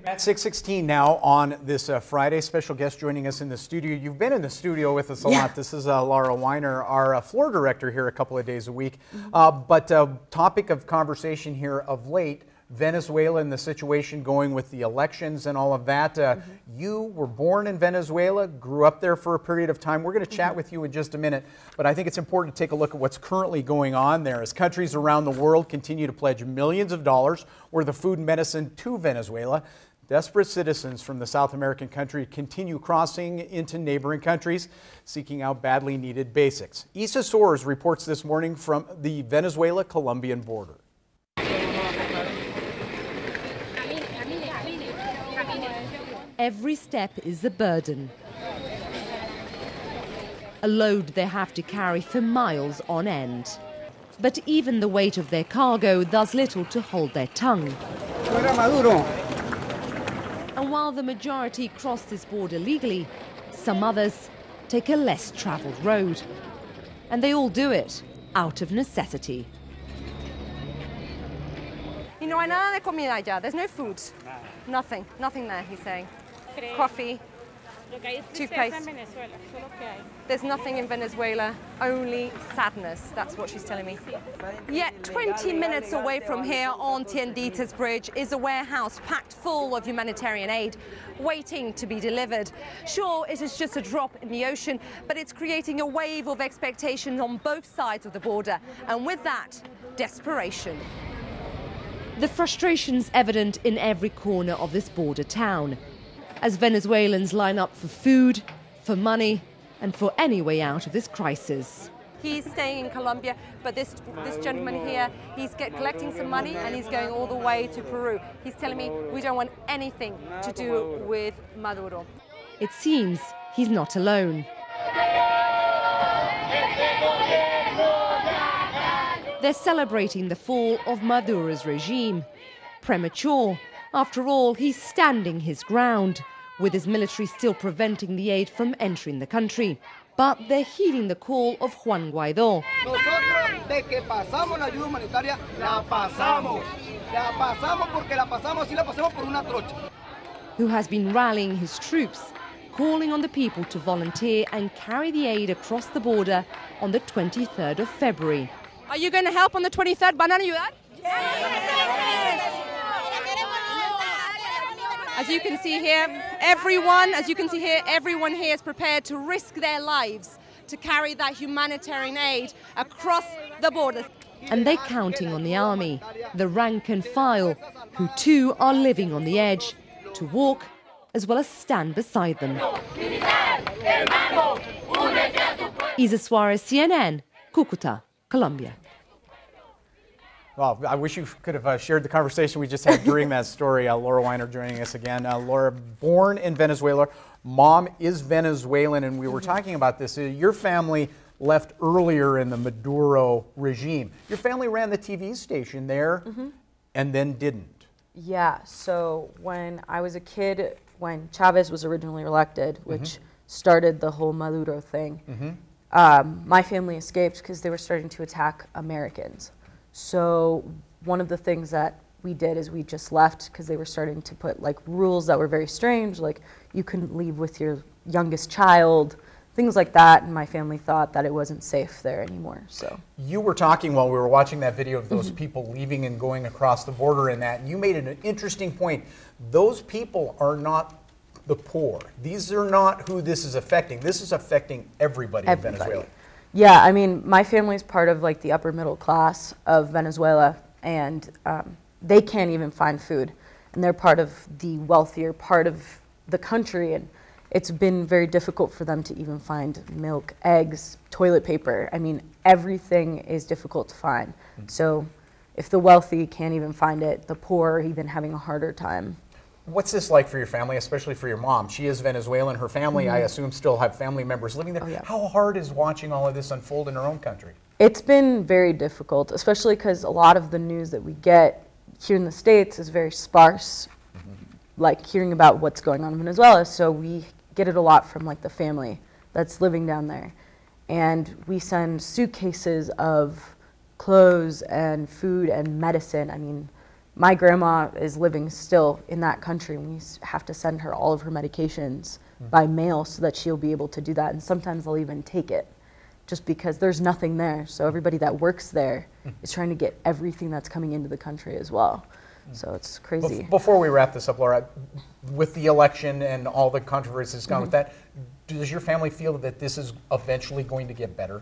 At 6:16 now on this Friday, special guest joining us in the studio. You've been in the studio with us a lot. This is Lara Weiner, our floor director here a couple of days a week. But topic of conversation here of late, Venezuela and the situation going with the elections and all of that. You were born in Venezuela, grew up there for a period of time. We're going to chat with you in just a minute, but I think it's important to take a look at what's currently going on there as countries around the world continue to pledge millions of dollars worth of food and medicine to Venezuela. Desperate citizens from the South American country continue crossing into neighboring countries, seeking out badly needed basics. Isa Soares reports this morning from the Venezuela-Colombian border. Every step is a burden. A load they have to carry for miles on end. But even the weight of their cargo does little to hold their tongue. And while the majority cross this border legally, some others take a less traveled road. And they all do it out of necessity. Y no hay nada de comida allá. There's no food. Nothing there, he's saying. Coffee, toothpaste. There's nothing in Venezuela, only sadness. That's what she's telling me. Yet 20 minutes away from here on Tienditas Bridge is a warehouse packed full of humanitarian aid, waiting to be delivered. Sure, it is just a drop in the ocean, but it's creating a wave of expectation on both sides of the border. And with that, desperation. The frustration's evident in every corner of this border town, as Venezuelans line up for food, for money, and for any way out of this crisis. He's staying in Colombia, but this gentleman here, he's collecting some money and he's going all the way to Peru. He's telling me we don't want anything to do with Maduro. It seems he's not alone. They're celebrating the fall of Maduro's regime. Premature. After all, he's standing his ground, with his military still preventing the aid from entering the country. But they're heeding the call of Juan Guaidó, who has been rallying his troops, calling on the people to volunteer and carry the aid across the border on the 23rd of February. Are you going to help on the 23rd? ¿Van a ayudar? As you can see here, everyone here is prepared to risk their lives to carry that humanitarian aid across the border. And they're counting on the army, the rank and file, who too are living on the edge, to walk as well as stand beside them. Isa Soares, CNN, Cúcuta, Colombia. Well, I wish you could have shared the conversation we just had during that story. Lara Weiner joining us again. Lara, born in Venezuela, mom is Venezuelan, and we were talking about this. Your family left earlier in the Maduro regime. Your family ran the TV station there and then didn't. Yeah, so when I was a kid, when Chavez was originally elected, which started the whole Maduro thing, my family escaped because they were starting to attack Americans. So one of the things that we did is we just left because they were starting to put like rules that were very strange, like you couldn't leave with your youngest child, things like that, and my family thought that it wasn't safe there anymore. So you were talking while we were watching that video of those people leaving and going across the border and that, and you made an interesting point. Those people are not the poor. These are not who this is affecting. This is affecting everybody in Venezuela. Yeah, I mean, my family's part of like the upper middle class of Venezuela, and they can't even find food. And they're part of the wealthier part of the country, and it's been very difficult for them to even find milk, eggs, toilet paper. I mean, everything is difficult to find. So if the wealthy can't even find it, the poor are even having a harder time. What's this like for your family, especially for your mom? She is Venezuelan. Her family, I assume, still have family members living there. Oh, yeah. How hard is watching all of this unfold in her own country? It's been very difficult, especially because a lot of the news that we get here in the States is very sparse, like hearing about what's going on in Venezuela. So we get it a lot from like the family that's living down there. And we send suitcases of clothes and food and medicine. I mean, my grandma is living still in that country, and we have to send her all of her medications by mail so that she'll be able to do that. And sometimes they'll even take it just because there's nothing there. So everybody that works there is trying to get everything that's coming into the country as well. So it's crazy. Before we wrap this up, Laura, with the election and all the controversies gone with that, does your family feel that this is eventually going to get better?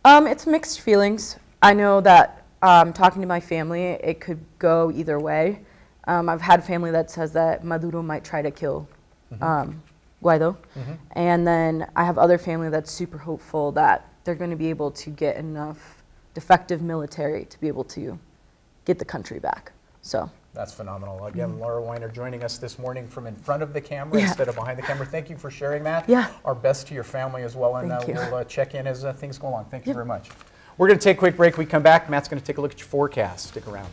It's mixed feelings. I know that talking to my family, it could go either way. I've had family that says that Maduro might try to kill Guaido. And then I have other family that's super hopeful that they're going to be able to get enough defective military to be able to get the country back. So that's phenomenal. Again, Lara Weiner joining us this morning from in front of the camera instead of behind the camera. Thank you for sharing that. Our best to your family as well, and we'll check in as things go on. Thank you very much. We're going to take a quick break. We come back. Matt's going to take a look at your forecast. Stick around.